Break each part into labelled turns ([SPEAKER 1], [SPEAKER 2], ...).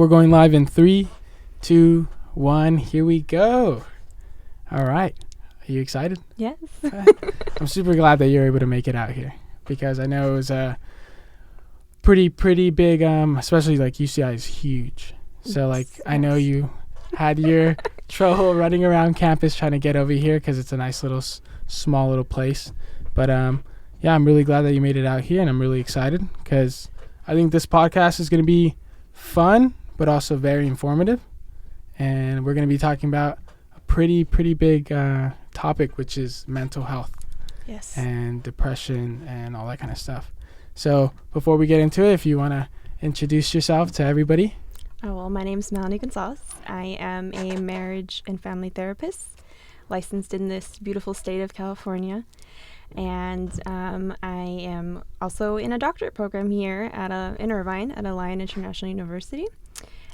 [SPEAKER 1] We're going live in 3, 2, 1. Here we go. All right. Are you excited?
[SPEAKER 2] Yes.
[SPEAKER 1] I'm super glad that you're able to make it out here because I know it was a pretty big, especially like UCI is huge. So like I know you had your trouble running around campus trying to get over here because it's a nice little small little place. But yeah, I'm really glad that you made it out here, and I'm really excited because I think this podcast is going to be fun but also very informative, and we're going to be talking about a pretty big topic, which is mental health.
[SPEAKER 2] Yes.
[SPEAKER 1] And depression and all that kind of stuff. So before we get into it, if you want to introduce yourself to everybody.
[SPEAKER 2] Oh, well, my name is Melanie Gonzalez. I am a marriage and family therapist licensed in this beautiful state of California. And I am also in a doctorate program here in Irvine at Lyon International University.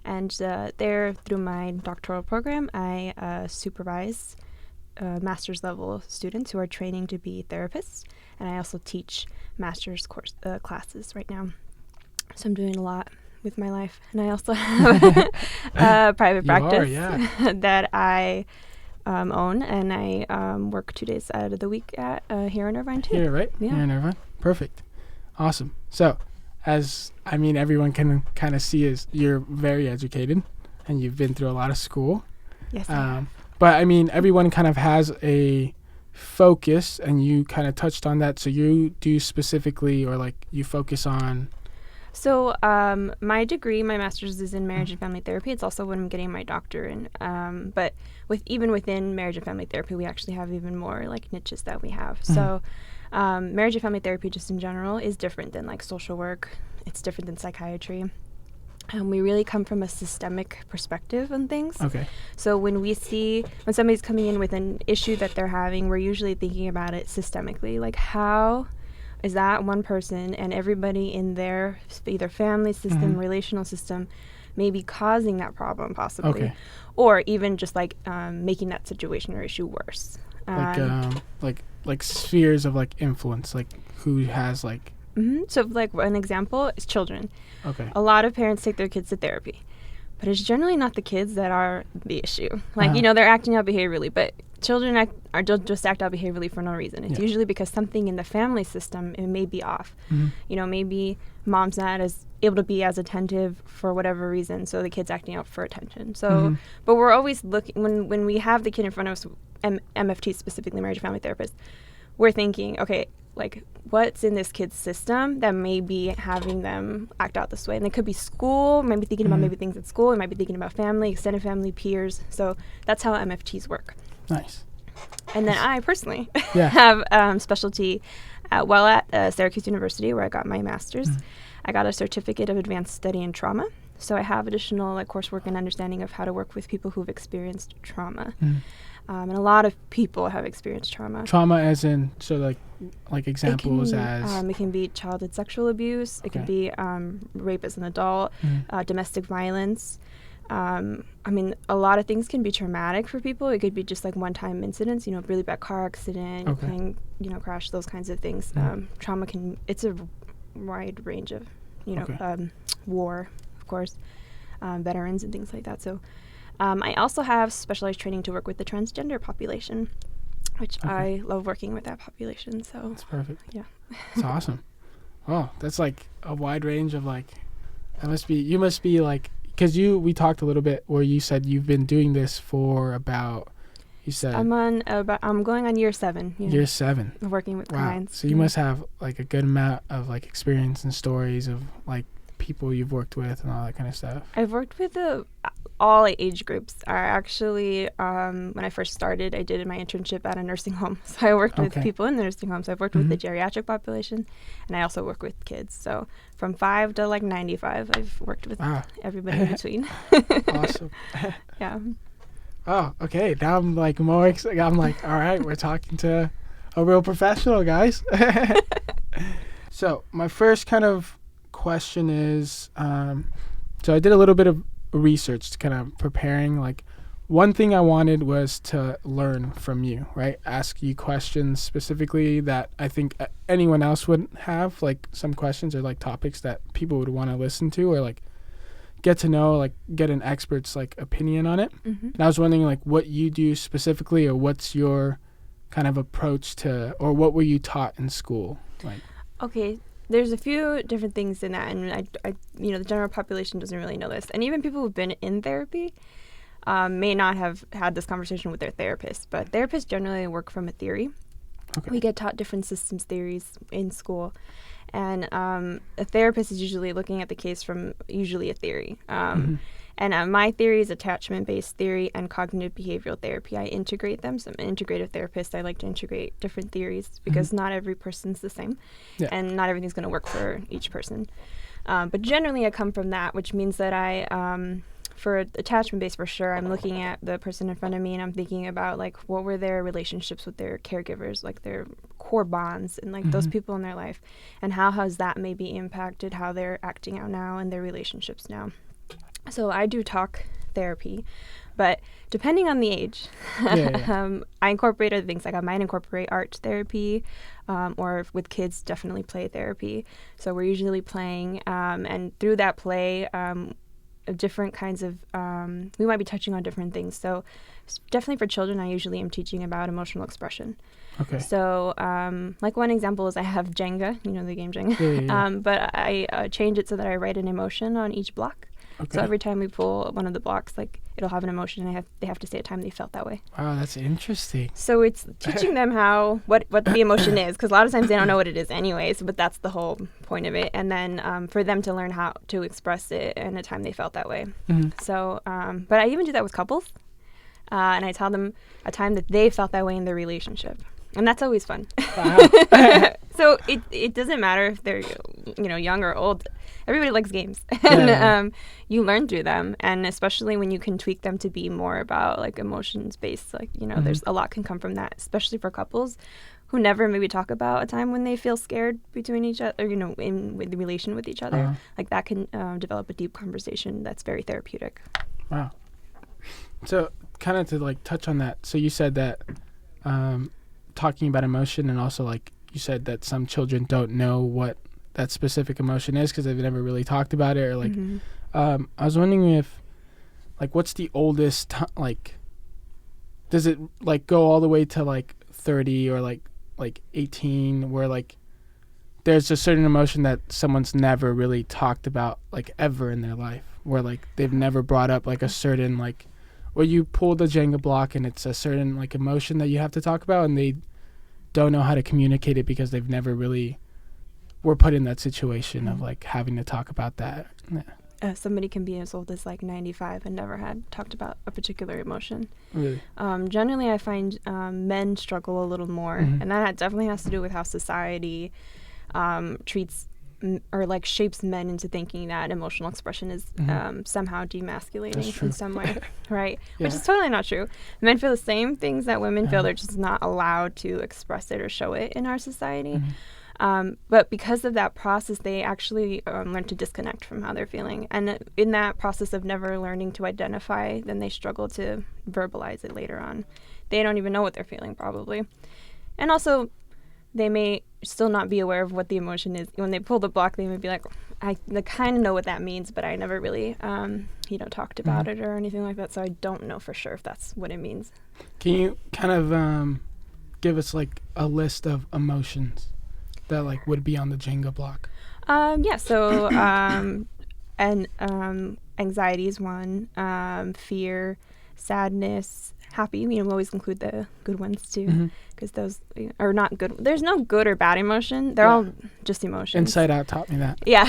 [SPEAKER 2] And there, through my doctoral program, I supervise master's level students who are training to be therapists. And I also teach master's classes right now. So I'm doing a lot with my life. And I also have a private practice that I own, and I work 2 days out of the week at here in Irvine too.
[SPEAKER 1] Here, right?
[SPEAKER 2] Yeah.
[SPEAKER 1] Here in Irvine. Perfect. Awesome. So, everyone can kind of see is you're very educated, and you've been through a lot of school.
[SPEAKER 2] Yes.
[SPEAKER 1] But everyone kind of has a focus, and you kind of touched on that. So you do specifically, or like you focus on.
[SPEAKER 2] So my degree, my master's is in marriage and family therapy. It's also what I'm getting my doctorate in. But even within marriage and family therapy, we actually have even more like niches that we have. So marriage and family therapy just in general is different than like social work. It's different than psychiatry. We really come from a systemic perspective on things.
[SPEAKER 1] Okay.
[SPEAKER 2] So when somebody's coming in with an issue that they're having, we're usually thinking about it systemically. Like how is that one person and everybody in their either family system, relational system, may be causing that problem possibly, or even just like making that situation or issue worse.
[SPEAKER 1] Like spheres of like influence, like who has like.
[SPEAKER 2] So like an example is children.
[SPEAKER 1] Okay.
[SPEAKER 2] A lot of parents take their kids to therapy, but it's generally not the kids that are the issue. Like they're acting out behaviorally, but children don't just act out behaviorally for no reason. It's usually because something in the family system, it may be off. Maybe mom's not as able to be as attentive for whatever reason, so the kid's acting out for attention. So, but we're always looking, when we have the kid in front of us, MFT specifically, marriage and family therapist, we're thinking, okay, like what's in this kid's system that may be having them act out this way? And it could be school, maybe thinking about maybe things at school, it might be thinking about family, extended family, peers. So that's how MFTs work.
[SPEAKER 1] Nice.
[SPEAKER 2] And then I personally have specialty at Syracuse University, where I got my master's. I got a certificate of advanced study in trauma. So I have additional like coursework and understanding of how to work with people who've experienced trauma. And a lot of people have experienced trauma.
[SPEAKER 1] Trauma as in, so like examples
[SPEAKER 2] it can be childhood sexual abuse. It can be rape as an adult, domestic violence. A lot of things can be traumatic for people. It could be just like one-time incidents, really bad car accident, plane, crash, those kinds of things. Trauma it's a wide range of, war, of course, veterans and things like that. So I also have specialized training to work with the transgender population, which I love working with that population. So
[SPEAKER 1] that's perfect.
[SPEAKER 2] Yeah.
[SPEAKER 1] That's awesome. Oh, that's like a wide range of like, you must be like, because we talked a little bit where you said you've been doing this for about, you said.
[SPEAKER 2] I'm going on year 7.
[SPEAKER 1] Year 7.
[SPEAKER 2] Of working with clients.
[SPEAKER 1] So you must have like a good amount of like experience and stories of like people you've worked with and all that kind of stuff.
[SPEAKER 2] I've worked with all age groups. I actually, when I first started, I did my internship at a nursing home. So I worked with people in the nursing homes. I've worked with the geriatric population, and I also work with kids. So from 5 to like 95, I've worked with everybody in between.
[SPEAKER 1] Awesome.
[SPEAKER 2] Yeah.
[SPEAKER 1] Oh, okay. Now I'm like more excited. I'm like, all right, we're talking to a real professional, guys. So my first kind of question is, so I did a little bit of research to kind of preparing. Like one thing I wanted was to learn from you, right? Ask you questions specifically that I think anyone else would have, like some questions or like topics that people would want to listen to, or like get to know, like get an expert's like opinion on it.
[SPEAKER 2] Mm-hmm.
[SPEAKER 1] And I was wondering like what you do specifically, or what's your kind of approach to, or what were you taught in school? Like,
[SPEAKER 2] Okay, there's a few different things in that, and I the general population doesn't really know this, and even people who've been in therapy may not have had this conversation with their therapist. But therapists generally work from a theory.
[SPEAKER 1] Okay.
[SPEAKER 2] We get taught different systems theories in school, and a therapist is usually looking at the case from usually a theory. And my theory is attachment-based theory and cognitive behavioral therapy. I integrate them. So I'm an integrative therapist. I like to integrate different theories because not every person's the same, and not everything's going to work for each person. But generally, I come from that, which means that for attachment-based, for sure, I'm looking at the person in front of me and I'm thinking about, like, what were their relationships with their caregivers, like their core bonds and, like, those people in their life, and how has that maybe impacted how they're acting out now and their relationships now. So I do talk therapy, but depending on the age, I incorporate other things. Like I might incorporate art therapy, or with kids, definitely play therapy. So we're usually playing, and through that play, different kinds of, we might be touching on different things. So definitely for children, I usually am teaching about emotional expression.
[SPEAKER 1] Okay.
[SPEAKER 2] So like one example is I have Jenga, the game Jenga, but I change it so that I write an emotion on each block.
[SPEAKER 1] Okay.
[SPEAKER 2] So every time we pull one of the blocks, like it'll have an emotion, and they have to say a time they felt that way.
[SPEAKER 1] Wow, that's interesting.
[SPEAKER 2] So it's teaching them what the emotion is, because a lot of times they don't know what it is anyways, but that's the whole point of it. And then for them to learn how to express it in a time they felt that way. So, but I even do that with couples, and I tell them a time that they felt that way in their relationship. And that's always fun.
[SPEAKER 1] Wow.
[SPEAKER 2] So it doesn't matter if they're young or old. Everybody likes games, and you learn through them, and especially when you can tweak them to be more about like emotions based. Like there's a lot can come from that, especially for couples who never maybe talk about a time when they feel scared between each other, with the relation with each other. Like that can develop a deep conversation that's very therapeutic.
[SPEAKER 1] Wow. So kind of to like touch on that. So you said that talking about emotion, and also like you said that some children don't know what that specific emotion is because they've never really talked about it, or like I was wondering if like what's the oldest like does it like go all the way to like 30 or like 18 where like there's a certain emotion that someone's never really talked about like ever in their life, where like they've never brought up like a certain like, or you pull the Jenga block and it's a certain like emotion that you have to talk about, and they don't know how to communicate it because they've never really were put in that situation of like having to talk about that.
[SPEAKER 2] Somebody can be as old as like 95 and never had talked about a particular emotion.
[SPEAKER 1] Really?
[SPEAKER 2] Generally, I find men struggle a little more, and that definitely has to do with how society treats or like shapes men into thinking that emotional expression is somehow demasculating in some way, right? Which is totally not true. Men feel the same things that women feel. They're just not allowed to express it or show it in our society. But because of that process, they actually learn to disconnect from how they're feeling. And in that process of never learning to identify, then they struggle to verbalize it later on. They don't even know what they're feeling, probably. And also, they may still not be aware of what the emotion is. When they pull the block, they may be like, I kind of know what that means, but I never really, talked about it or anything like that, so I don't know for sure if that's what it means.
[SPEAKER 1] Can you kind of give us like a list of emotions that like would be on the Jenga block?
[SPEAKER 2] So anxiety is one, fear, sadness, happy. We always include the good ones too, because those are not good. There's no good or bad emotion. They're all just emotions.
[SPEAKER 1] Inside Out taught me that.
[SPEAKER 2] Yeah.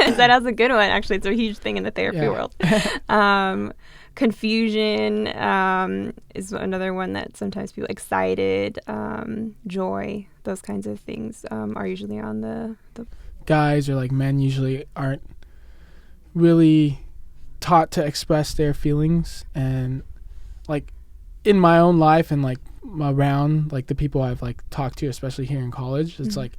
[SPEAKER 2] Inside Out's a good one, actually. It's a huge thing in the therapy world. Confusion is another one that sometimes people excited, joy, those kinds of things are usually on the
[SPEAKER 1] guys or like men usually aren't really taught to express their feelings, and like in my own life and like around like the people I've like talked to, especially here in college, it's like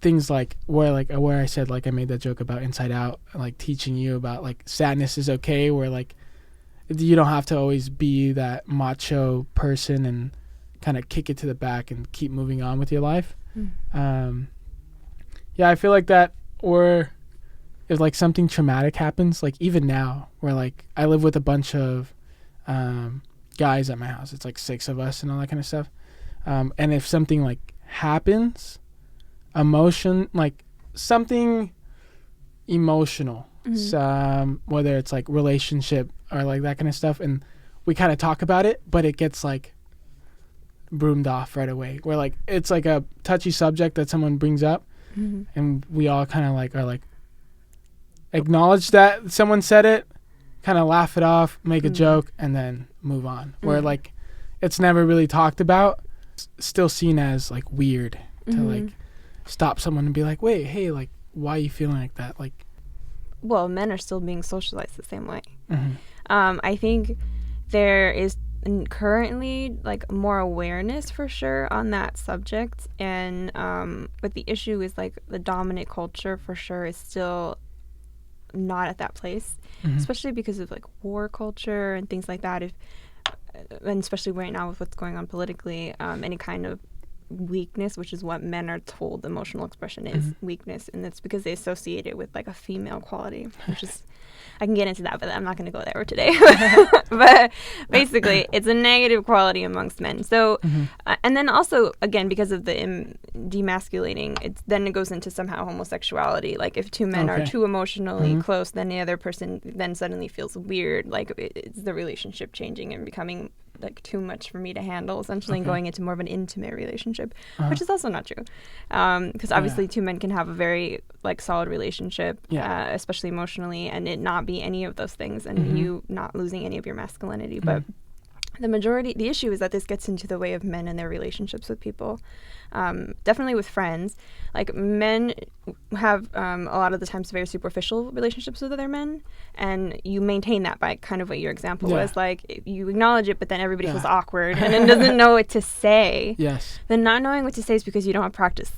[SPEAKER 1] things like where I said like I made that joke about Inside Out, like teaching you about like sadness is okay, where like you don't have to always be that macho person and kind of kick it to the back and keep moving on with your life. I feel like that, or if like something traumatic happens, like even now, where like I live with a bunch of guys at my house. It's like 6 of us and all that kind of stuff. And if something like happens, like something emotional, whether it's like relationship or like that kind of stuff, and we kind of talk about it, but it gets like broomed off right away. Where like it's like a touchy subject that someone brings up, and we all kind of like are like acknowledge that someone said it, kind of laugh it off, make a joke, and then move on. Where like it's never really talked about, still seen as like weird to like stop someone and be like, wait, hey, like why are you feeling like that? Like,
[SPEAKER 2] well, men are still being socialized the same way. I think there is currently like more awareness for sure on that subject, and but the issue is like the dominant culture for sure is still not at that place, especially because of like war culture and things like that. And especially right now with what's going on politically, any kind of weakness, which is what men are told emotional expression is, weakness, and it's because they associate it with like a female quality, which is I can get into that, but I'm not going to go there today. But basically, it's a negative quality amongst men. So, and then also, again, because of the demasculating, then it goes into somehow homosexuality. Like if 2 men are too emotionally close, then the other person then suddenly feels weird. Like it's the relationship changing and becoming like too much for me to handle, essentially, and going into more of an intimate relationship, which is also not true. Because obviously 2 men can have a very like solid relationship, especially emotionally, and it not be any of those things, and you not losing any of your masculinity. But the issue is that this gets into the way of men and their relationships with people. Definitely with friends. Like men have a lot of the times very superficial relationships with other men, and you maintain that by kind of what your example was. Like you acknowledge it, but then everybody feels awkward and then doesn't know what to say. Yes. Then not knowing what to say is because you don't have practice,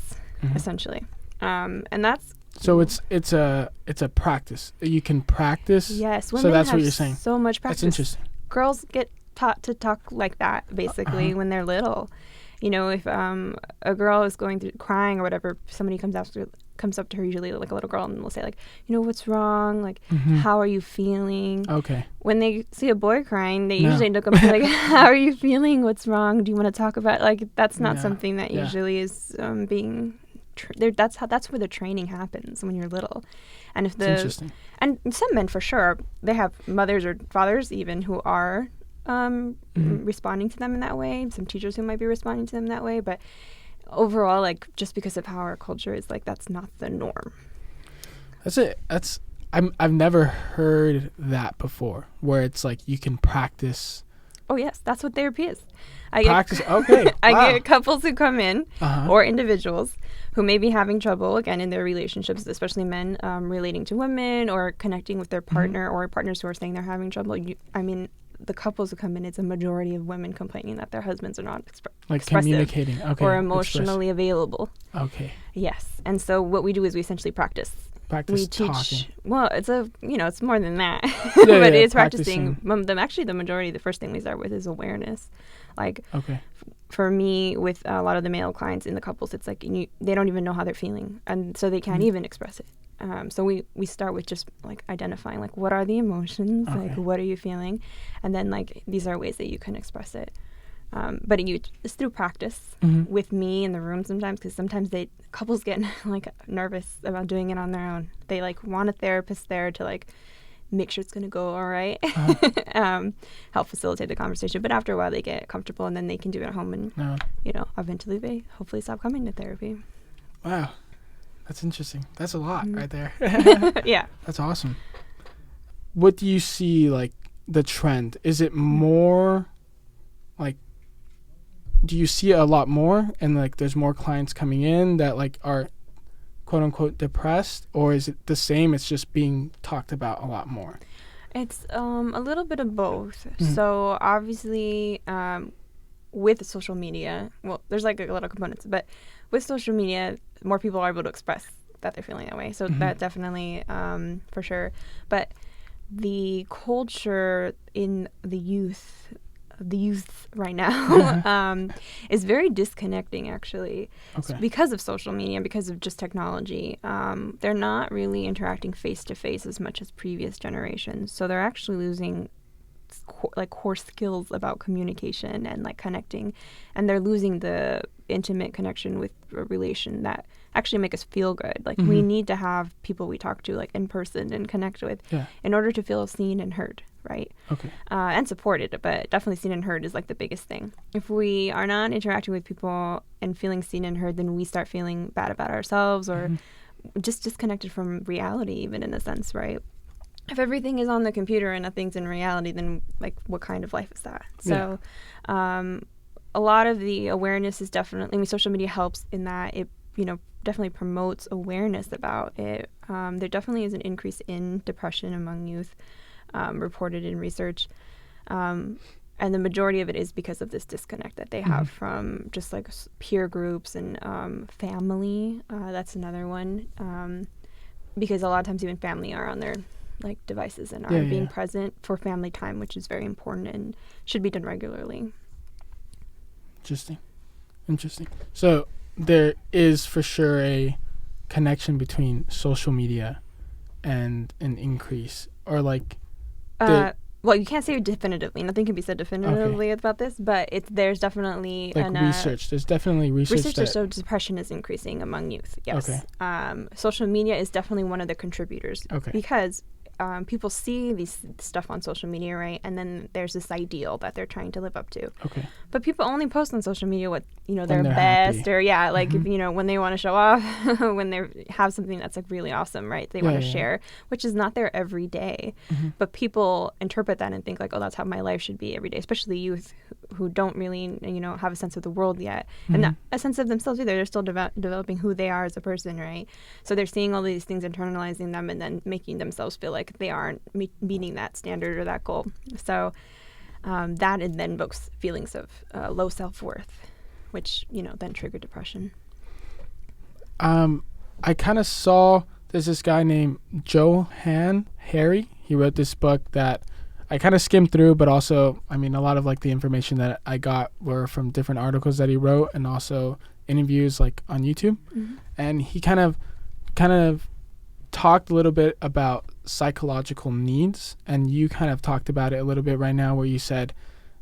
[SPEAKER 2] essentially. And that's
[SPEAKER 1] so it's a practice. You can practice.
[SPEAKER 2] Yes.
[SPEAKER 1] So that's what you're saying.
[SPEAKER 2] So much practice.
[SPEAKER 1] That's interesting.
[SPEAKER 2] Girls get taught to talk like that basically when they're little. You know, if a girl is going through crying or whatever, somebody comes up to her, usually like a little girl, and will say like, you know, what's wrong? Like, how are you feeling? Okay. When they see a boy crying, they usually look up and be like, how are you feeling? What's wrong? Do you want to talk about it? Like, that's not something that usually is being. That's where the training happens when you're little, and if interesting. And some men for sure, they have mothers or fathers even who are responding to them in that way. Some teachers who might be responding to them that way, but overall, like just because of how our culture is, like that's not the norm.
[SPEAKER 1] That's it. I've never heard that before, where it's like you can practice.
[SPEAKER 2] Oh yes, that's what therapy is.
[SPEAKER 1] I
[SPEAKER 2] get couples who come in, or individuals who may be having trouble again in their relationships, especially men relating to women or connecting with their partner, or partners who are saying they're having trouble. The couples who come in, it's a majority of women complaining that their husbands are not expressive,
[SPEAKER 1] communicating,
[SPEAKER 2] or emotionally available.
[SPEAKER 1] Okay.
[SPEAKER 2] Yes, and so what we do is we essentially practice. We teach.
[SPEAKER 1] Talking.
[SPEAKER 2] Well, it's more than that, but it's practicing. Actually, the majority, the first thing we start with is awareness. Like, for me, with a lot of the male clients in the couples, it's like they don't even know how they're feeling, and so they can't even express it. So we start with just like identifying like what are the emotions, like what are you feeling, and then like these are ways that you can express it. But it's through practice with me in the room sometimes, because sometimes couples get like nervous about doing it on their own. They like want a therapist there to like make sure it's going to go all right, help facilitate the conversation. But after a while, they get comfortable, and then they can do it at home, and eventually they hopefully stop coming to therapy.
[SPEAKER 1] Wow. That's interesting. That's a lot right there.
[SPEAKER 2] Yeah.
[SPEAKER 1] That's awesome. What do you see, like, the trend? Is it more, like, do you see a lot more, and, like, there's more clients coming in that, like, are, quote-unquote, depressed? Or is it the same, it's just being talked about a lot more?
[SPEAKER 2] It's a little bit of both. So, obviously, with social media, well, there's, like, a lot of components, but with social media, more people are able to express that they're feeling that way. So that definitely, for sure. But the culture in the youth the youth right now is very disconnecting, actually.
[SPEAKER 1] Okay.
[SPEAKER 2] Because of social media and because of just technology. They're not really interacting face-to-face as much as previous generations. So they're actually losing core skills about communication and like connecting, and they're losing the intimate connection with a relation that actually make us feel good. Like we need to have people we talk to like in person and connect with in order to feel seen and heard, right?
[SPEAKER 1] Okay.
[SPEAKER 2] And supported, but definitely seen and heard is like the biggest thing. If we are not interacting with people and feeling seen and heard, then we start feeling bad about ourselves or just disconnected from reality, even in a sense, right? If everything is on the computer and nothing's in reality, then like what kind of life is that? So a lot of the awareness is definitely, I mean, social media helps in that it, definitely promotes awareness about it. There definitely is an increase in depression among youth reported in research. And the majority of it is because of this disconnect that they have from just like peer groups and family. That's another one. Because a lot of times even family are on their like devices and are being present for family time, which is very important and should be done regularly.
[SPEAKER 1] Interesting. So there is for sure a connection between social media and an increase, or like
[SPEAKER 2] well, you can't say definitively. Nothing can be said definitively about this, but there's definitely
[SPEAKER 1] like research. There's definitely research
[SPEAKER 2] that shows depression is increasing among youth. Yes. Okay. Social media is definitely one of the contributors. Okay. Because people see these stuff on social media, right? And then there's this ideal that they're trying to live up to. Okay. But people only post on social media what, their best happy. Or like, if, when they want to show off, when they have something that's like really awesome, right? They want to share, which is not there every day. But people interpret that and think like, oh, that's how my life should be every day, especially youth who don't really, have a sense of the world yet. And not a sense of themselves either. They're still developing who they are as a person, right? So they're seeing all these things, internalizing them, and then making themselves feel like they aren't meeting that standard or that goal. So that then invokes feelings of low self-worth, which, then trigger depression.
[SPEAKER 1] I kind of saw there's this guy named Johel. He wrote this book that I kind of skimmed through, but also, a lot of like the information that I got were from different articles that he wrote and also interviews like on YouTube. And he kind of talked a little bit about psychological needs, and you kind of talked about it a little bit right now, where you said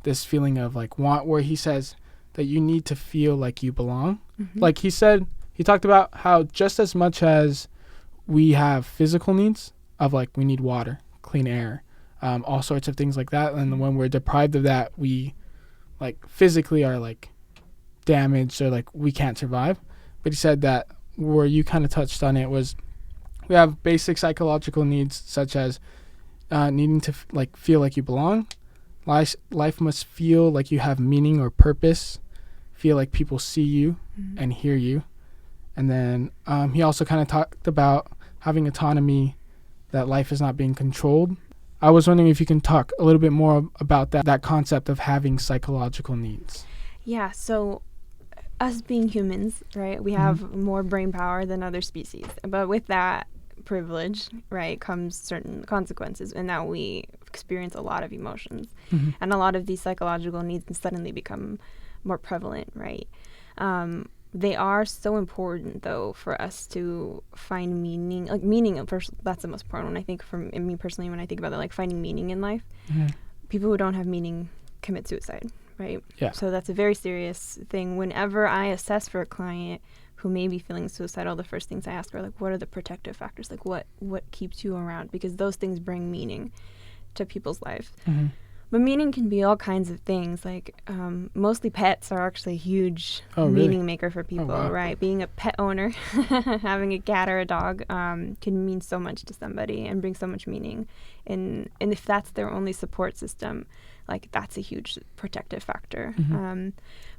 [SPEAKER 1] this feeling of like where he says that you need to feel like you belong. Like he talked about how just as much as we have physical needs of like we need water, clean air, all sorts of things like that, and when we're deprived of that, we like physically are like damaged or like we can't survive. But he said that where you kind of touched on it was we have basic psychological needs such as needing to feel like you belong. Life must feel like you have meaning or purpose. Feel like people see you and hear you. And then he also kind of talked about having autonomy, that life is not being controlled. I was wondering if you can talk a little bit more about that concept of having psychological needs.
[SPEAKER 2] Yeah, so us being humans, right, we have more brain power than other species. But with that privilege, right, comes certain consequences in that we experience a lot of emotions. And a lot of these psychological needs suddenly become more prevalent, right? They are so important, though, for us to find meaning. Like meaning, first, that's the most important one, I think, for me personally, when I think about it, like finding meaning in life. People who don't have meaning commit suicide, right? Yeah. So that's a very serious thing. Whenever I assess for a client who may be feeling suicidal, the first things I ask are like, what are the protective factors? Like what keeps you around? Because those things bring meaning to people's lives. But meaning can be all kinds of things. Like mostly pets are actually a huge meaning maker for people, right? Being a pet owner, having a cat or a dog can mean so much to somebody and bring so much meaning. And if that's their only support system, like that's a huge protective factor.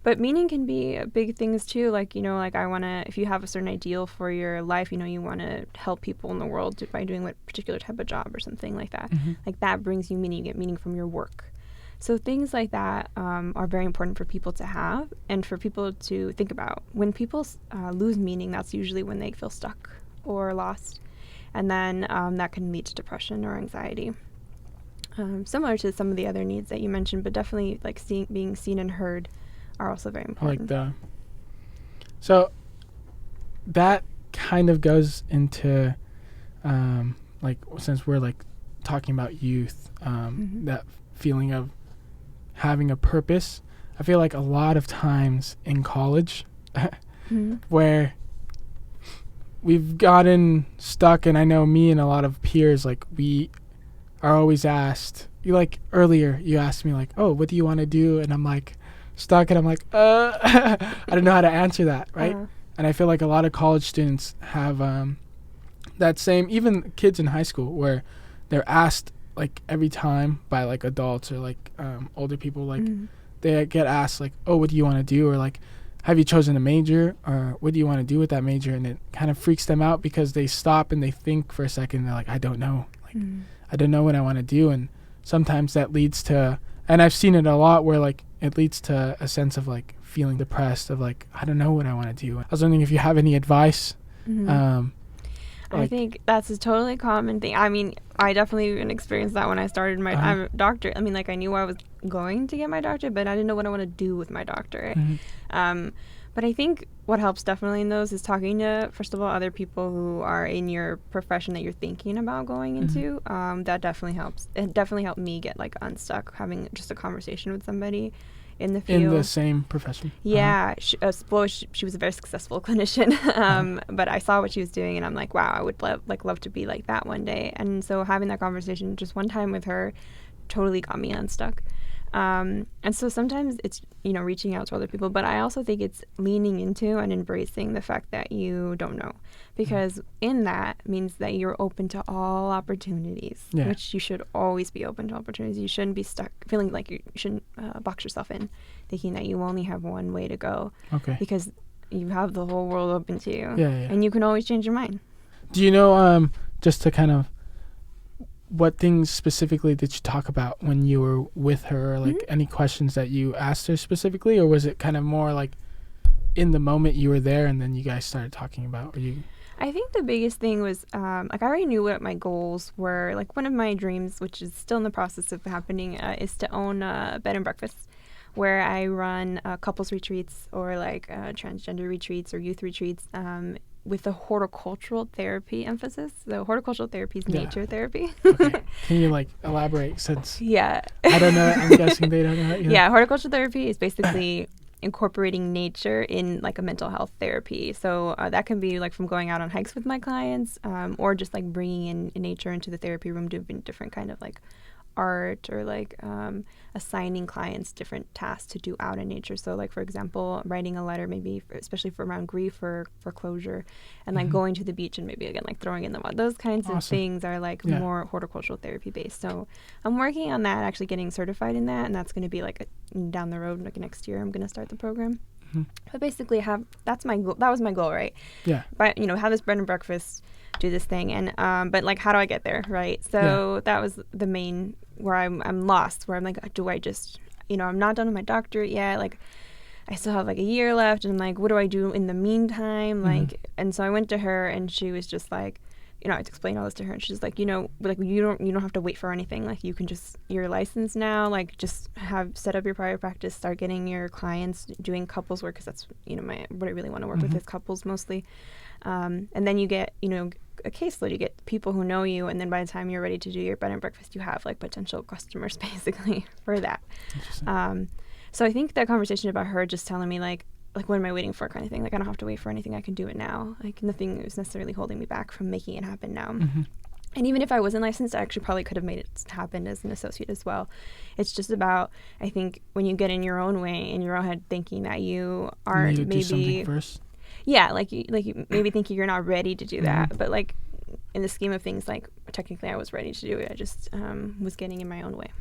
[SPEAKER 2] But meaning can be big things too. Like, if you have a certain ideal for your life, you want to help people in the world by doing a particular type of job or something like that. Like that brings you meaning. You get meaning from your work. So things like that are very important for people to have and for people to think about. When people lose meaning, that's usually when they feel stuck or lost. And then that can lead to depression or anxiety. similar to some of the other needs that you mentioned, but definitely like being seen and heard are also very important.
[SPEAKER 1] So that kind of goes into like, since we're like talking about youth, that feeling of having a purpose. I feel like a lot of times in college where we've gotten stuck, and I know me and a lot of peers, like, we are always asked, like earlier you asked me like, oh, what do you want to do? And I'm like stuck, and I'm like, I don't know how to answer that, right? And I feel like a lot of college students have that same, even kids in high school, where they're asked like every time by like adults or like older people, like they get asked like, oh, what do you want to do? Or like, have you chosen a major? Or what do you want to do with that major? And it kind of freaks them out because they stop and they think for a second. They're like, I don't know. Like, I don't know what I want to do. And sometimes that leads to, and I've seen it a lot where like it leads to a sense of like feeling depressed of like, I don't know what I want to do. I was wondering if you have any advice.
[SPEAKER 2] I think that's a totally common thing. I mean, I definitely even experienced that when I started my I'm a doctor. I mean, like, I knew I was going to get my doctorate, but I didn't know what I want to do with my doctorate. But I think what helps definitely in those is talking to, first of all, other people who are in your profession that you're thinking about going into. That definitely helps. It definitely helped me get like unstuck, having just a conversation with somebody in the field.
[SPEAKER 1] In the same profession?
[SPEAKER 2] Yeah. She was a very successful clinician, but I saw what she was doing, and I'm like, wow, I would love to be like that one day. And so having that conversation just one time with her totally got me unstuck. And so sometimes it's, reaching out to other people, but I also think it's leaning into and embracing the fact that you don't know, because in that means that you're open to all opportunities, which you should always be open to opportunities. You shouldn't be stuck feeling like you shouldn't box yourself in, thinking that you only have one way to go, because you have the whole world open to you, and you can always change your mind.
[SPEAKER 1] Do you know, just to kind of, what things specifically did you talk about when you were with her? Or like any questions that you asked her specifically, or was it kind of more like in the moment you were there and then you guys started talking about?
[SPEAKER 2] I think the biggest thing was like, I already knew what my goals were. Like, one of my dreams, which is still in the process of happening, is to own a bed and breakfast where I run couples retreats or like transgender retreats or youth retreats, with a horticultural therapy emphasis. So horticultural therapy is nature therapy.
[SPEAKER 1] Can you like elaborate, since
[SPEAKER 2] I
[SPEAKER 1] don't know, I'm guessing they don't know it?
[SPEAKER 2] Yeah, horticultural therapy is basically incorporating nature in like a mental health therapy. So that can be like from going out on hikes with my clients, or just like bringing in nature into the therapy room, doing different kind of like art, or like assigning clients different tasks to do out in nature. So like, for example, writing a letter, maybe especially for around grief or for closure, and like going to the beach and maybe again like throwing in the mud. Those kinds of things are like more horticultural therapy based. So I'm working on that, actually getting certified in that, and that's going to be like down the road, like next year I'm going to start the program. But basically that was my goal, right? But have this bread and breakfast, do this thing, and but like, how do I get there, right? So that was the main, where I'm lost, where I'm like, do I just, I'm not done with my doctorate yet, like I still have like a year left, and I'm like, what do I do in the meantime? Like, and so I went to her, and she was just like, I had to explain all this to her, and she's like, like, you don't have to wait for anything, like you can just, you're licensed now, like just set up your private practice, start getting your clients doing couples work, because that's what I really want to work with is couples mostly, and then you get a caseload, you get people who know you, and then by the time you're ready to do your bed and breakfast, you have like potential customers basically for that. So I think that conversation about her just telling me like what am I waiting for, kind of thing, like I don't have to wait for anything, I can do it now, like nothing is necessarily holding me back from making it happen now. And even if I wasn't licensed, I actually probably could have made it happen as an associate as well. It's just about, I think, when you get in your own way, in your own head, thinking that you aren't maybe do something first. Yeah, like you maybe thinking you're not ready to do that, but like in the scheme of things, like technically I was ready to do it. I just was getting in my own way.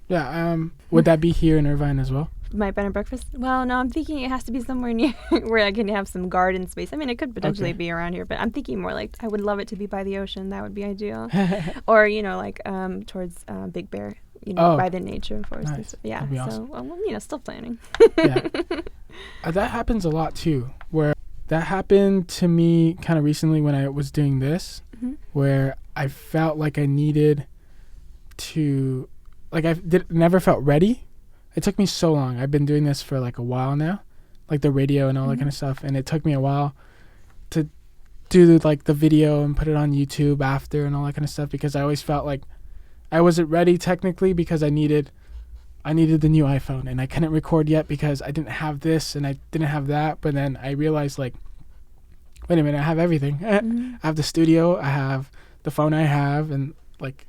[SPEAKER 1] Yeah. Would that be here in Irvine as well?
[SPEAKER 2] My bed and breakfast? Well, no, I'm thinking it has to be somewhere near where I can have some garden space. I mean, it could potentially be around here, but I'm thinking more like I would love it to be by the ocean. That would be ideal. Or like towards Big Bear, by the nature forest.
[SPEAKER 1] Nice.
[SPEAKER 2] Yeah.
[SPEAKER 1] That'd be
[SPEAKER 2] awesome. So still planning.
[SPEAKER 1] That happens a lot too. Where that happened to me kind of recently when I was doing this, where I felt like I needed to like never felt ready. It took me so long. I've been doing this for like a while now, like the radio and all that kind of stuff. And it took me a while to do like the video and put it on YouTube after and all that kind of stuff, because I always felt like I wasn't ready technically, because I needed the new iPhone and I couldn't record yet because I didn't have this and I didn't have that. But then I realized, like, wait a minute, I have everything. I have the studio, I have the phone I have, and like,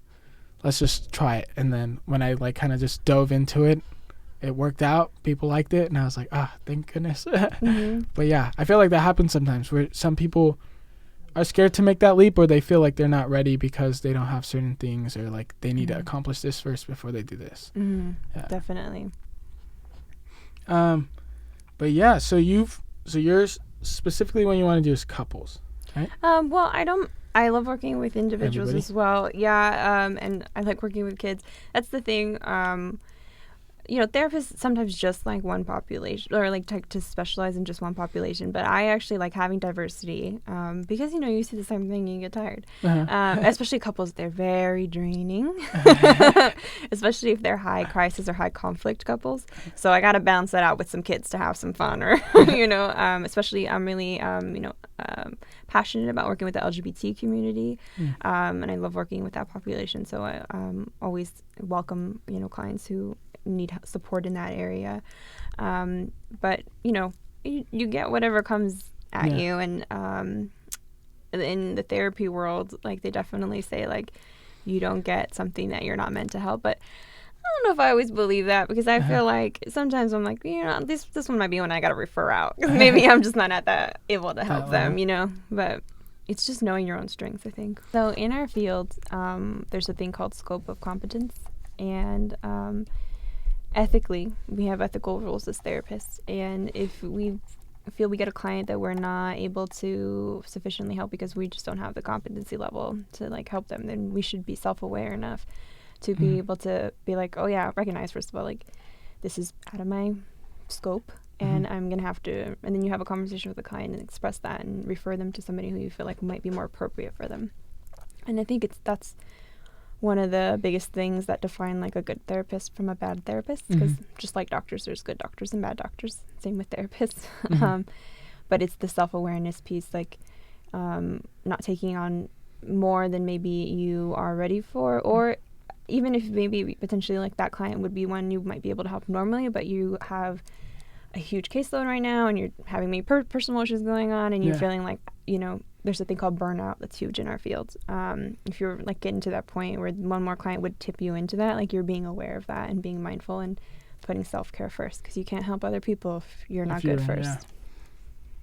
[SPEAKER 1] let's just try it. And then when I like kind of just dove into it, it worked out. People liked it, and I was like, thank goodness. But yeah, I feel like that happens sometimes, where some people are scared to make that leap, or they feel like they're not ready because they don't have certain things, or like they need to accomplish this first before they do this. Yeah.
[SPEAKER 2] Definitely.
[SPEAKER 1] But yeah, so yours specifically when you want to do is couples, right?
[SPEAKER 2] Well, I love working with individuals as well. Yeah. And I like working with kids. That's the thing. Therapists sometimes just like one population, or like to specialize in just one population. But I actually like having diversity, because, you see the same thing and you get tired. Especially couples, they're very draining, especially if they're high crisis or high conflict couples. So I got to balance that out with some kids to have some fun, or, especially I'm really, passionate about working with the LGBT community. And I love working with that population. So I always welcome, clients who need support in that area. But you get whatever comes at you. And in the therapy world, like, they definitely say, like, you don't get something that you're not meant to help. But I don't know if I always believe that, because I feel like sometimes I'm like, this one might be one I got to refer out. Maybe I'm just not at that able to help them, But it's just knowing your own strengths, I think. So in our field, there's a thing called scope of competence. And ethically, we have ethical rules as therapists. And if we feel we get a client that we're not able to sufficiently help because we just don't have the competency level to like help them, then we should be self-aware enough to be able to be like, oh yeah, recognize first of all, like, this is out of my scope, and I'm gonna have to, and then you have a conversation with the client and express that and refer them to somebody who you feel like might be more appropriate for them. And I think that's one of the biggest things that define like a good therapist from a bad therapist, because just like doctors, there's good doctors and bad doctors, same with therapists. But it's the self-awareness piece, like not taking on more than maybe you are ready for, or even if maybe potentially like that client would be one you might be able to help normally, but you have a huge caseload right now and you're having maybe personal issues going on, and you're feeling like, there's a thing called burnout that's huge in our field. If you're like getting to that point where one more client would tip you into that, like, you're being aware of that and being mindful and putting self-care first, because you can't help other people if you're not good first. Yeah.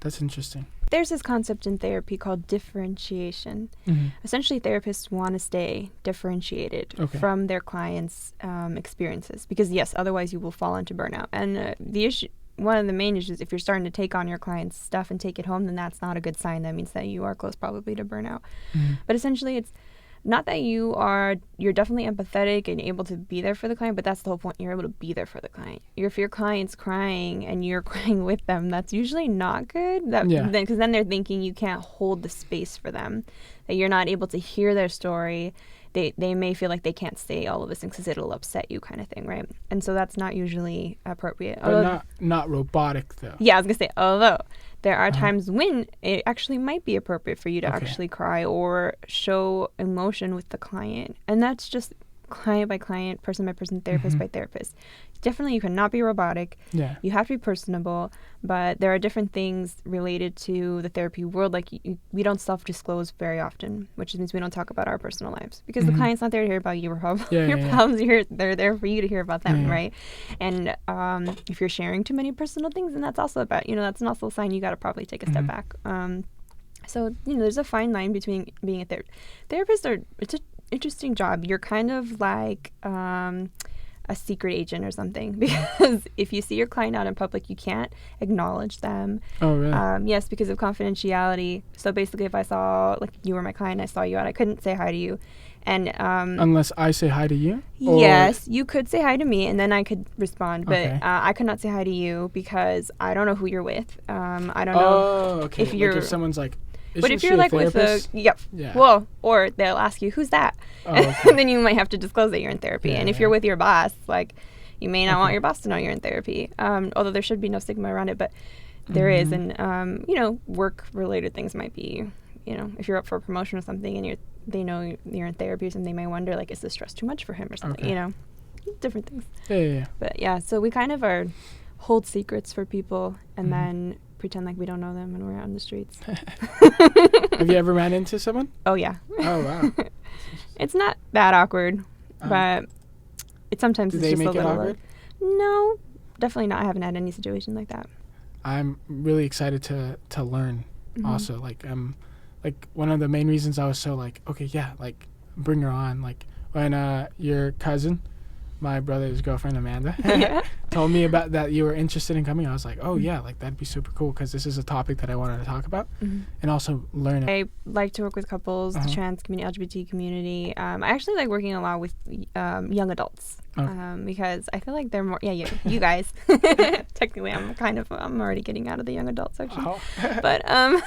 [SPEAKER 1] That's interesting.
[SPEAKER 2] There's this concept in therapy called differentiation. Essentially, therapists want to stay differentiated from their clients' experiences, because yes, otherwise you will fall into burnout. And one of the main issues, if you're starting to take on your client's stuff and take it home, then that's not a good sign. That means that you are close probably to burnout. But essentially, it's not that you're definitely empathetic and able to be there for the client, but that's the whole point. You're able to be there for the client. If your client's crying and you're crying with them, that's usually not good. Because then they're thinking you can't hold the space for them, that you're not able to hear their story. They may feel like they can't say all of this because it'll upset you, kind of thing, right? And so that's not usually appropriate.
[SPEAKER 1] But not robotic, though.
[SPEAKER 2] Yeah, I was going to say, although there are times when it actually might be appropriate for you to actually cry or show emotion with the client. And that's just client by client, person by person, therapist by therapist. Definitely, you cannot be robotic. Yeah. You have to be personable, but there are different things related to the therapy world. Like, we don't self-disclose very often, which means we don't talk about our personal lives, because the client's not there to hear about your problems. Problems. They're there for you to hear about them, right? And if you're sharing too many personal things, then that's also that's also a sign you got to probably take a step back. So there's a fine line between being a therapist. It's an interesting job. You're kind of like a secret agent or something, because if you see your client out in public, you can't acknowledge them. Oh, really? Yes, because of confidentiality. So basically, if I saw, like, you were my client, I saw you out, I couldn't say hi to you. And
[SPEAKER 1] unless I say hi to you?
[SPEAKER 2] Yes, you could say hi to me, and then I could respond. But I could not say hi to you because I don't know who you're with. I don't know if you're...
[SPEAKER 1] Like if someone's like...
[SPEAKER 2] But if you're like with a,
[SPEAKER 1] Yeah.
[SPEAKER 2] well, or they'll ask you, who's that?
[SPEAKER 1] Oh, okay.
[SPEAKER 2] And then you might have to disclose that you're in therapy.
[SPEAKER 1] Yeah,
[SPEAKER 2] and if you're with your boss, like, you may not want your boss to know you're in therapy. Although there should be no stigma around it, but there is. And, you know, work-related things might be, you know, if you're up for a promotion or something and they know you're in therapy or something, they may wonder, like, is this stress too much for him or something, you know? Different things.
[SPEAKER 1] Yeah.
[SPEAKER 2] But, yeah, so we kind of hold secrets for people and then pretend like we don't know them when we're out in the streets.
[SPEAKER 1] Have you ever ran into someone?
[SPEAKER 2] Oh, yeah.
[SPEAKER 1] Oh, wow.
[SPEAKER 2] It's not that awkward, but it sometimes
[SPEAKER 1] do
[SPEAKER 2] it's
[SPEAKER 1] they
[SPEAKER 2] just
[SPEAKER 1] make
[SPEAKER 2] a
[SPEAKER 1] it
[SPEAKER 2] little
[SPEAKER 1] awkward?
[SPEAKER 2] No, definitely not. I haven't had any situation like that.
[SPEAKER 1] I'm really excited to learn also. Like, like one of the main reasons I was so like, okay, yeah, like bring her on. Like when your cousin, my brother's girlfriend Amanda, told me about that you were interested in coming, I was like, oh yeah, like that'd be super cool because this is a topic that I wanted to talk about and also learn.
[SPEAKER 2] I like to work with couples, the trans community, LGBT community. I actually like working a lot with young adults because I feel like they're more, you guys. Technically, I'm already getting out of the young adult section. But I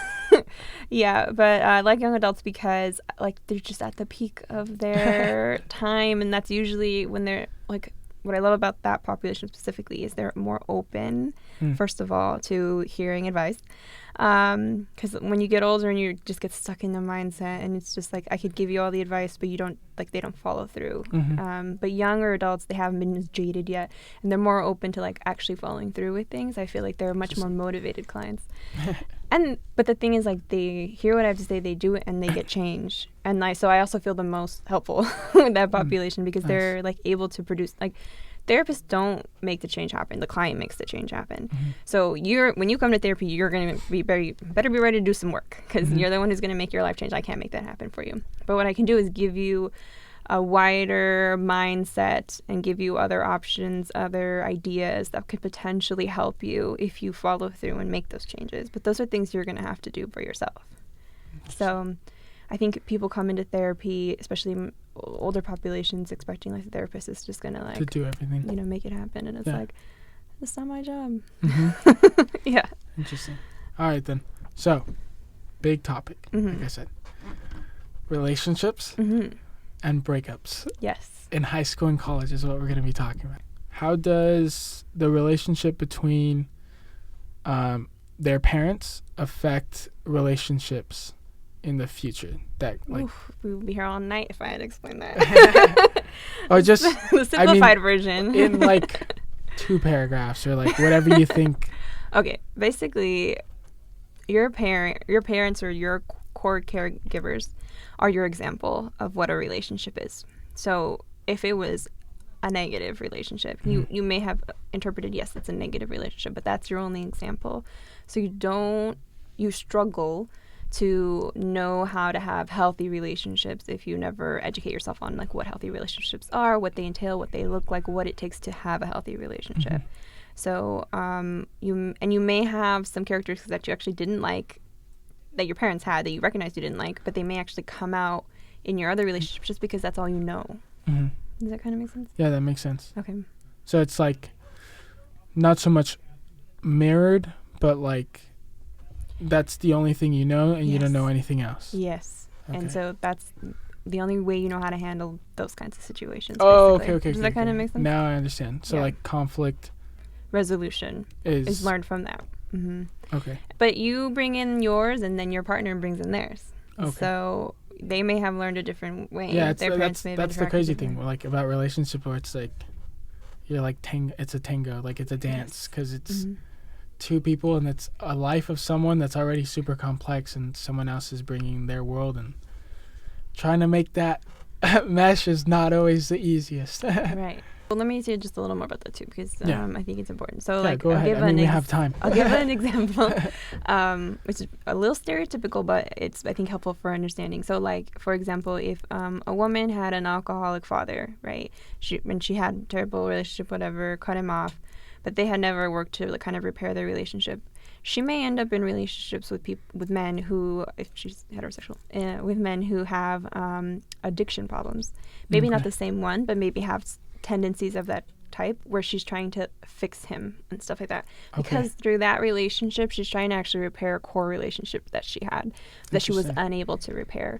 [SPEAKER 2] like young adults because like they're just at the peak of their time, and that's usually when they're like, what I love about that population specifically is they're more open, first of all, to hearing advice. Because when you get older and you just get stuck in the mindset and it's just like, I could give you all the advice, but they don't follow through. But younger adults, they haven't been as jaded yet, and they're more open to like actually following through with things. I feel like they're much more motivated clients. But the thing is, like, they hear what I have to say, they do it, and they get change. And so I also feel the most helpful with that population because they're like able to produce, like, therapists don't make the change happen. The client makes the change happen. So when you come to therapy, you're going to be better be ready to do some work because you're the one who's going to make your life change. I can't make that happen for you. But what I can do is give you a wider mindset and give you other options, other ideas that could potentially help you if you follow through and make those changes. But those are things you're going to have to do for yourself. So I think people come into therapy, especially older populations, expecting like the therapist is just going to like
[SPEAKER 1] to do everything,
[SPEAKER 2] you know, make it happen. And it's like, that's not my job. Yeah.
[SPEAKER 1] Interesting. All right, then. So, big topic, like I said. Relationships and breakups.
[SPEAKER 2] Yes.
[SPEAKER 1] In high school and college is what we're going to be talking about. How does the relationship between their parents affect relationships in the future? That like
[SPEAKER 2] we would be here all night if I had to explain that.
[SPEAKER 1] Or just
[SPEAKER 2] the simplified version.
[SPEAKER 1] In like 2 paragraphs or like whatever you think.
[SPEAKER 2] Okay, basically, your parents or your core caregivers are your example of what a relationship is. So if it was a negative relationship, you may have interpreted, yes, it's a negative relationship, but that's your only example. So you struggle to know how to have healthy relationships if you never educate yourself on like what healthy relationships are, what they entail, what they look like, what it takes to have a healthy relationship. So you may have some characteristics that you actually didn't like, that your parents had, that you recognized you didn't like, but they may actually come out in your other relationships just because that's all you know. Does that kind of make sense?
[SPEAKER 1] Yeah, that makes sense.
[SPEAKER 2] Okay.
[SPEAKER 1] So it's like not so much mirrored, but like that's the only thing you know, and you don't know anything else.
[SPEAKER 2] Yes. Okay. And so that's the only way you know how to handle those kinds of situations.
[SPEAKER 1] Oh,
[SPEAKER 2] basically.
[SPEAKER 1] okay.
[SPEAKER 2] Does that kind of make sense?
[SPEAKER 1] Now I understand. So like conflict
[SPEAKER 2] resolution is learned from that.
[SPEAKER 1] Okay.
[SPEAKER 2] But you bring in yours, and then your partner brings in theirs. Okay. So they may have learned a different way.
[SPEAKER 1] Yeah, that's the crazy thing, like about relationship, where it's like you're like it's a tango, like it's a dance, because it's 2 people, and it's a life of someone that's already super complex, and someone else is bringing their world, and trying to make that mesh is not always the easiest.
[SPEAKER 2] Right. Well, let me say just a little more about that too, because I think it's important. So, like,
[SPEAKER 1] go ahead. I mean, we have time.
[SPEAKER 2] I'll give an example, which is a little stereotypical, but it's, I think, helpful for understanding. So, like, for example, if a woman had an alcoholic father, right? When she had a terrible relationship, whatever, cut him off, but they had never worked to like, kind of repair their relationship. She may end up in relationships with men who, if she's heterosexual, with men who have addiction problems. Maybe not the same one, but maybe have tendencies of that type where she's trying to fix him and stuff like that.
[SPEAKER 1] Okay.
[SPEAKER 2] Because through that relationship, she's trying to actually repair a core relationship that she had, that she was unable to repair.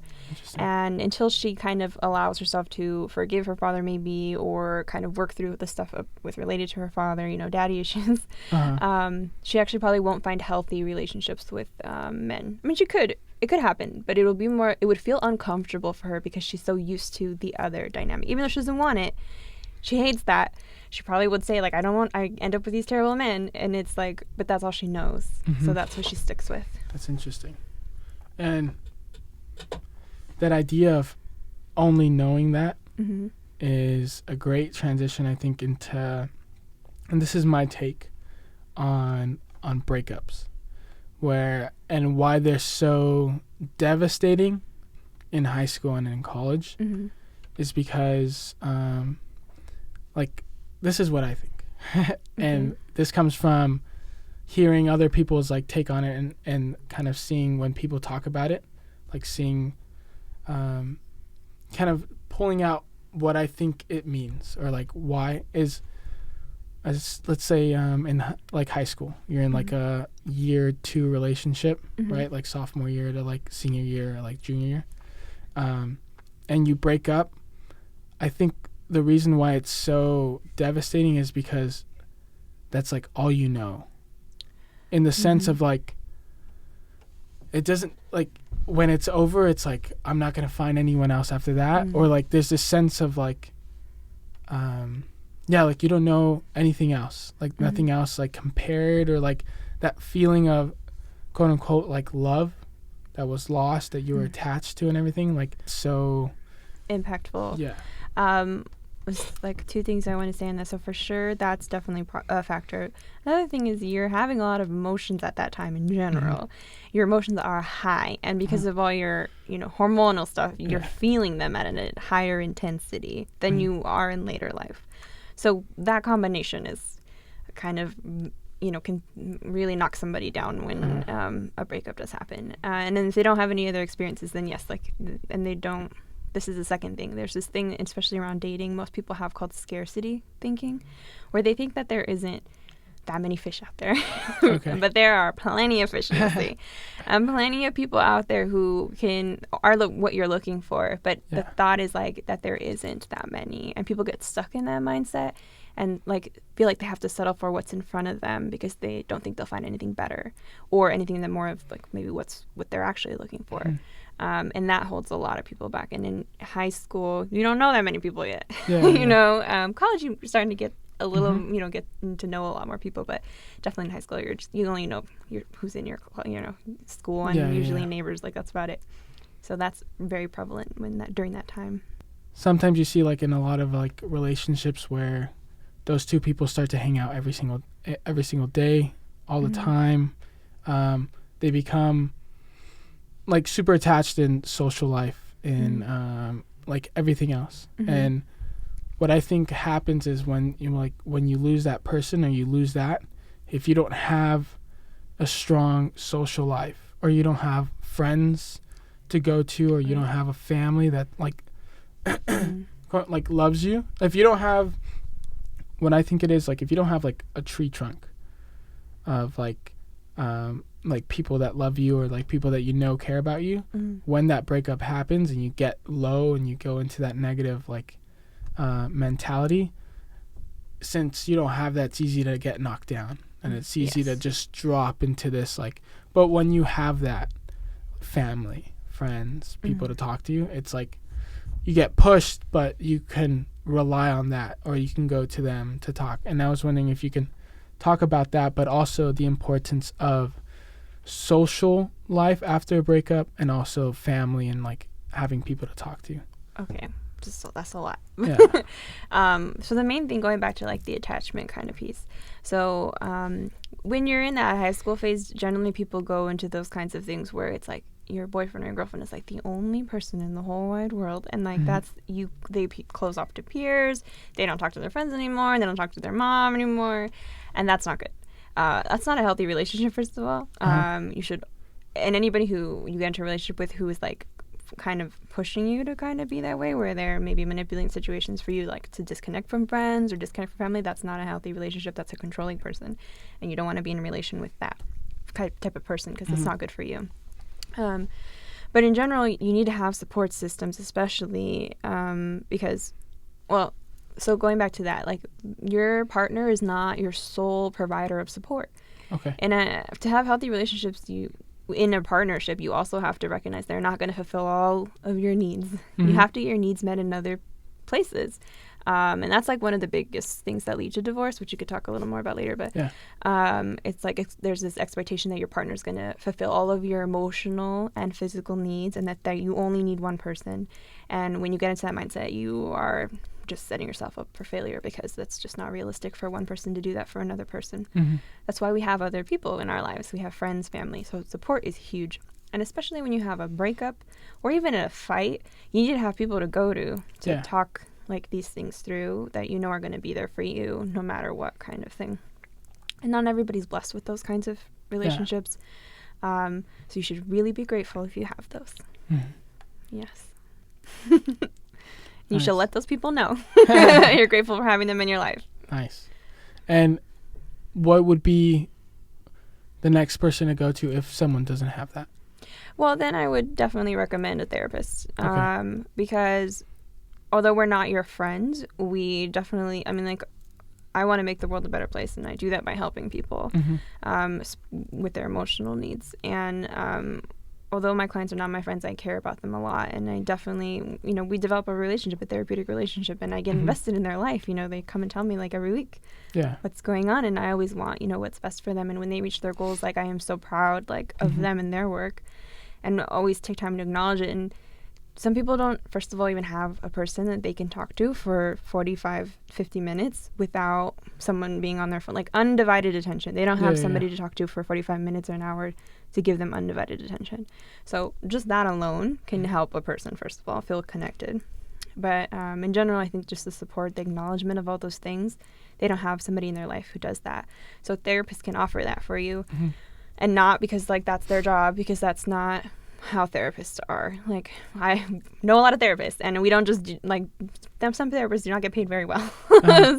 [SPEAKER 2] And until she kind of allows herself to forgive her father maybe, or kind of work through the stuff with related to her father, you know, daddy issues, she actually probably won't find healthy relationships with men. I mean, she could. It could happen, but it would feel uncomfortable for her because she's so used to the other dynamic. Even though she doesn't want it, she hates that. She probably would say, like, I end up with these terrible men. And it's like, but that's all she knows. So that's what she sticks with.
[SPEAKER 1] That's interesting. And that idea of only knowing that is a great transition, I think, into, and this is my take on breakups. And why they're so devastating in high school and in college is because, like, this is what I think. And this comes from hearing other people's, like, take on it and kind of seeing when people talk about it, like seeing, kind of pulling out what I think it means, or like why is, as let's say in like high school, you're in like a year 2 relationship, right? Like sophomore year to like senior year or like junior year. And you break up. I think the reason why it's so devastating is because that's like all you know. In the sense of like, it doesn't, like, when it's over, it's like, I'm not going to find anyone else after that. Or like there's this sense of like, yeah, like you don't know anything else, like nothing else like compared, or like that feeling of quote unquote like love that was lost, that you were attached to and everything, like so
[SPEAKER 2] impactful.
[SPEAKER 1] Yeah.
[SPEAKER 2] Was like 2 things I want to say on that. So for sure, that's definitely a factor. Another thing is you're having a lot of emotions at that time in general. Your emotions are high, and because of all your, you know, hormonal stuff, you're feeling them at a higher intensity than you are in later life. So that combination is kind of, you know, can really knock somebody down when a breakup does happen. And then if they don't have any other experiences, then yes, like, and they don't. This is the second thing. There's this thing, especially around dating, most people have called scarcity thinking, where they think that there isn't that many fish out there. But there are plenty of fish in the sea. Plenty of people out there who are what you're looking for. But the thought is like that there isn't that many. And people get stuck in that mindset and like feel like they have to settle for what's in front of them because they don't think they'll find anything better or anything that more of like maybe what they're actually looking for. And that holds a lot of people back. And in high school, you don't know that many people yet. You know, college, you're starting to get a little, you know, get to know a lot more people. But definitely in high school, you only know who's in your, you know, school, and usually neighbors. Like that's about it. So that's very prevalent during that time.
[SPEAKER 1] Sometimes you see like in a lot of like relationships where those 2 people start to hang out every single day, all the time. They become like super attached in social life and like everything else. And what I think happens is when you lose that person, or you lose that, if you don't have a strong social life, or you don't have friends to go to, or you don't have a family that like like loves you, if you don't have, what I think it is, like if you don't have like a tree trunk of like people that love you, or like people that you know care about you, when that breakup happens and you get low and you go into that negative like mentality, since you don't have that, it's easy to get knocked down, and it's easy to just drop into this like, but when you have that family, friends, people to talk to you, it's like you get pushed, but you can rely on that, or you can go to them to talk. And I was wondering if you can talk about that, but also the importance of social life after a breakup, and also family, and like having people to talk to.
[SPEAKER 2] Okay, that's a lot.
[SPEAKER 1] Yeah.
[SPEAKER 2] So the main thing, going back to like the attachment kind of piece. So when you're in that high school phase, generally people go into those kinds of things where it's like your boyfriend or your girlfriend is like the only person in the whole wide world, and like that's you. They close off to peers. They don't talk to their friends anymore. They don't talk to their mom anymore, and that's not good. That's not a healthy relationship, first of all. You should, and anybody who you get into a relationship with who is like kind of pushing you to kind of be that way, where they're maybe manipulating situations for you, like to disconnect from friends or disconnect from family. That's not a healthy relationship. That's a controlling person, and you don't want to be in a relation with that type of person, because it's not good for you. But in general, you need to have support systems, especially because, well, so going back to that, like, your partner is not your sole provider of support.
[SPEAKER 1] Okay.
[SPEAKER 2] And to have healthy relationships, in a partnership, you also have to recognize they're not going to fulfill all of your needs. You have to get your needs met in other places. And that's like one of the biggest things that lead to divorce, which you could talk a little more about later. But it's like there's this expectation that your partner's going to fulfill all of your emotional and physical needs, and that you only need one person. And when you get into that mindset, you are just setting yourself up for failure, because that's just not realistic for one person to do that for another person. That's why we have other people in our lives. We have friends, family. So support is huge. And especially when you have a breakup or even a fight, you need to have people to go to talk like these things through, that you know are going to be there for you no matter what kind of thing. And not everybody's blessed with those kinds of relationships. So you should really be grateful if you have those. Yes. You should let those people know you're grateful for having them in your life.
[SPEAKER 1] Nice. And what would be the next person to go to if someone doesn't have that?
[SPEAKER 2] Well, then I would definitely recommend a therapist.
[SPEAKER 1] Okay.
[SPEAKER 2] Because although we're not your friends, we definitely, I mean, like, I want to make the world a better place, and I do that by helping people with their emotional needs. And although my clients are not my friends, I care about them a lot, and I definitely, we develop a relationship, a therapeutic relationship, and I get invested in their life. They come and tell me, like, every week what's going on, and I always want, what's best for them. And when they reach their goals, like, I am so proud, like, of them and their work, and always take time to acknowledge it. And some people don't, first of all, even have a person that they can talk to for 45, 50 minutes without someone being on their phone, like undivided attention. They don't have somebody to talk to for 45 minutes or an hour to give them undivided attention. So just that alone can help a person, first of all, feel connected. But in general, I think just the support, the acknowledgement of all those things, they don't have somebody in their life who does that. So therapists can offer that for you. And not because, like, that's their job, because that's not how therapists are. Like, I know a lot of therapists, and we don't just some therapists do not get paid very well.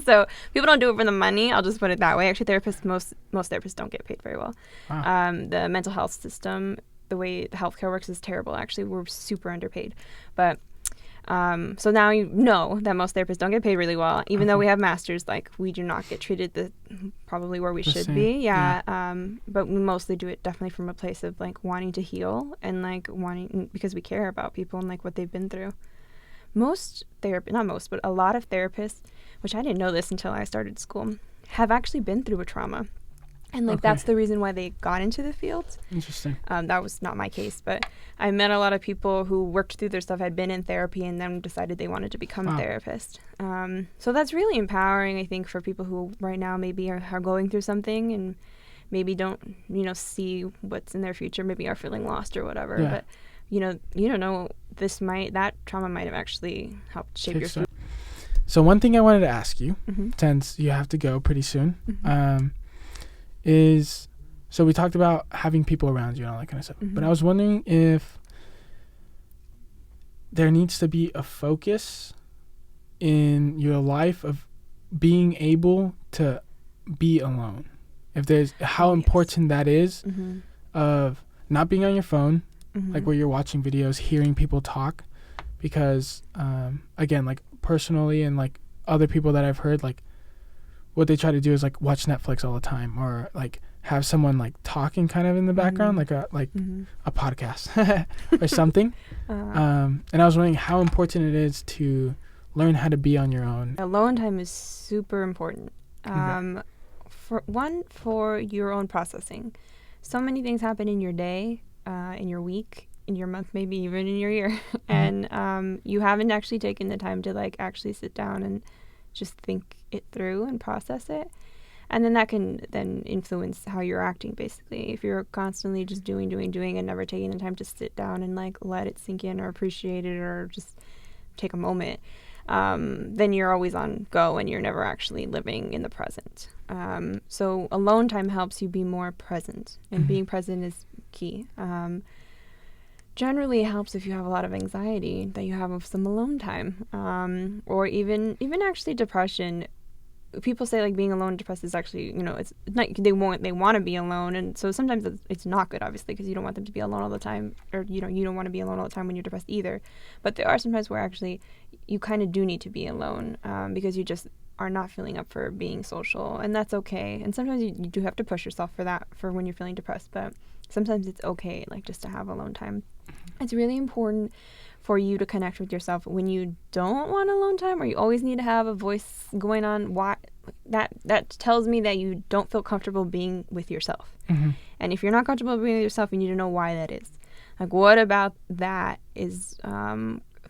[SPEAKER 2] So people don't do it for the money. I'll just put it that way. Actually, most therapists don't get paid very well. Wow. The mental health system, the way the healthcare works, is terrible. Actually, we're super underpaid. But so now you know that most therapists don't get paid really well, even though we have masters. Like, we do not get treated probably where we should be. But we mostly do it definitely from a place of, like, wanting to heal, and, like, wanting, because we care about people and, like, what they've been through. Not most, but a lot of therapists, which I didn't know this until I started school, have actually been through a trauma. And, like, that's the reason why they got into the field.
[SPEAKER 1] Interesting.
[SPEAKER 2] That was not my case, but I met a lot of people who worked through their stuff, had been in therapy, and then decided they wanted to become a therapist. So that's really empowering, I think, for people who right now maybe are going through something and maybe don't, see what's in their future, maybe are feeling lost or whatever. But, you don't know, that trauma might have actually helped shape your future.
[SPEAKER 1] So one thing I wanted to ask you, since you have to go pretty soon, is, so we talked about having people around you and all that kind of stuff, but I was wondering if there needs to be a focus in your life of being able to be alone. If there's how important that is, of not being on your phone, like where you're watching videos, hearing people talk, because again, like personally, and like other people that I've heard, like what they try to do is like watch Netflix all the time, or like have someone like talking kind of in the background, like a podcast or something. And I was wondering how important it is to learn how to be on your own.
[SPEAKER 2] Alone time is super important. For your own processing. So many things happen in your day, in your week, in your month, maybe even in your year, and you haven't actually taken the time to, like, actually sit down and just think it through and process it. And then that can then influence how you're acting, basically. If you're constantly just doing and never taking the time to sit down and, like, let it sink in or appreciate it or just take a moment, then you're always on go and you're never actually living in the present. So alone time helps you be more present, and being present is key. generally helps if you have a lot of anxiety, that you have some alone time, or even actually depression. People say like being alone and depressed is actually, it's not, they want to be alone, and so sometimes it's not good, obviously, because you don't want them to be alone all the time, or you don't want to be alone all the time when you're depressed either. But there are some times where actually you kind of do need to be alone, because you just are not feeling up for being social, and that's okay. And sometimes you do have to push yourself for that, for when you're feeling depressed, but sometimes it's okay, like, just to have alone time. It's really important for you to connect with yourself when you don't want alone time, or you always need to have a voice going on. Why that tells me that you don't feel comfortable being with yourself.
[SPEAKER 1] Mm-hmm.
[SPEAKER 2] And if you're not comfortable being with yourself, you need to know why that is. Like, what about that is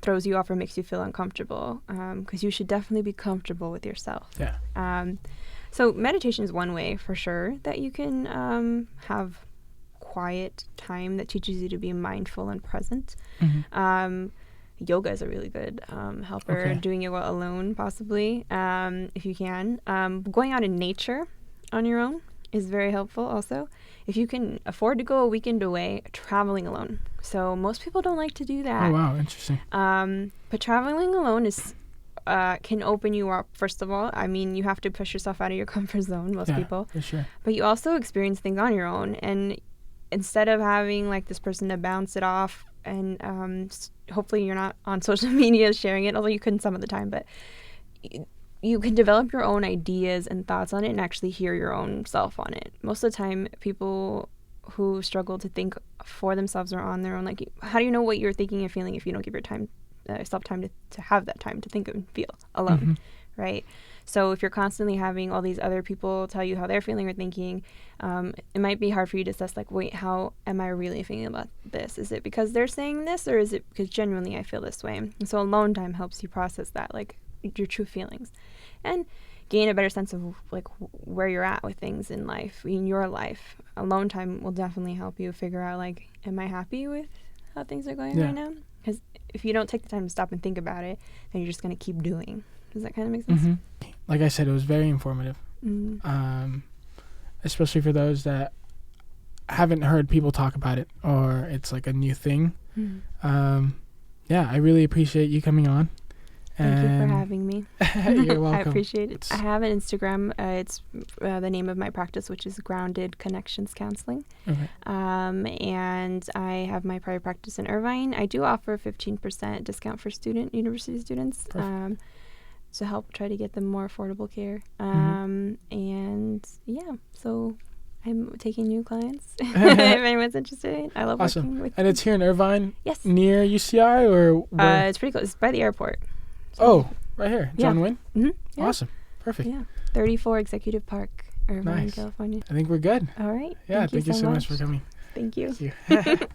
[SPEAKER 2] throws you off or makes you feel uncomfortable? Because you should definitely be comfortable with yourself.
[SPEAKER 1] Yeah.
[SPEAKER 2] So meditation is one way for sure that you can have quiet time that teaches you to be mindful and present.
[SPEAKER 1] Mm-hmm.
[SPEAKER 2] Yoga is a really good helper.
[SPEAKER 1] Okay.
[SPEAKER 2] Doing yoga alone, possibly, if you can. Going out in nature on your own is very helpful also. If you can afford to go a weekend away, traveling alone. So most people don't like to do that.
[SPEAKER 1] Oh, wow. Interesting.
[SPEAKER 2] But traveling alone is can open you up, first of all. I mean, you have to push yourself out of your comfort zone, most people.
[SPEAKER 1] For sure.
[SPEAKER 2] But you also experience things on your own. And instead of having like this person to bounce it off, and hopefully you're not on social media sharing it, although you couldn't some of the time, but you can develop your own ideas and thoughts on it and actually hear your own self on it. Most of the time, people who struggle to think for themselves or on their own, like, how do you know what you're thinking and feeling if you don't give yourself time to have that time to think and feel alone,
[SPEAKER 1] Mm-hmm.
[SPEAKER 2] right? So if you're constantly having all these other people tell you how they're feeling or thinking, it might be hard for you to assess, like, wait, how am I really feeling about this? Is it because they're saying this, or is it because genuinely I feel this way? And so alone time helps you process that, like, your true feelings, and gain a better sense of, like, where you're at with things in life, in your life. Alone time will definitely help you figure out, like, am I happy with how things are going right now? Because if you don't take the time to stop and think about it, then you're just going to keep doing. Does that kind of make sense?
[SPEAKER 1] Mm-hmm. Like I said, it was very informative, especially for those that haven't heard people talk about it, or it's like a new thing. Yeah, I really appreciate you coming on.
[SPEAKER 2] Thank you for having me.
[SPEAKER 1] You're welcome.
[SPEAKER 2] I appreciate it. I have an Instagram. It's the name of my practice, which is Grounded Connections Counseling.
[SPEAKER 1] Okay.
[SPEAKER 2] And I have my private practice in Irvine. I do offer 15% discount for university students. To help try to get them more affordable care. And yeah, so I'm taking new clients if anyone's interested. I love working with
[SPEAKER 1] And it's here in Irvine?
[SPEAKER 2] Yes.
[SPEAKER 1] Near UCI, or where?
[SPEAKER 2] It's pretty close. It's by the airport. So.
[SPEAKER 1] Oh, right here. John Wynn?
[SPEAKER 2] Mm-hmm. Yeah.
[SPEAKER 1] Awesome. Perfect.
[SPEAKER 2] Yeah. 34 Executive Park, Irvine,
[SPEAKER 1] Nice.
[SPEAKER 2] California.
[SPEAKER 1] I think we're good.
[SPEAKER 2] All right.
[SPEAKER 1] Yeah, thank you so much for coming.
[SPEAKER 2] Thank you.
[SPEAKER 1] Thank you.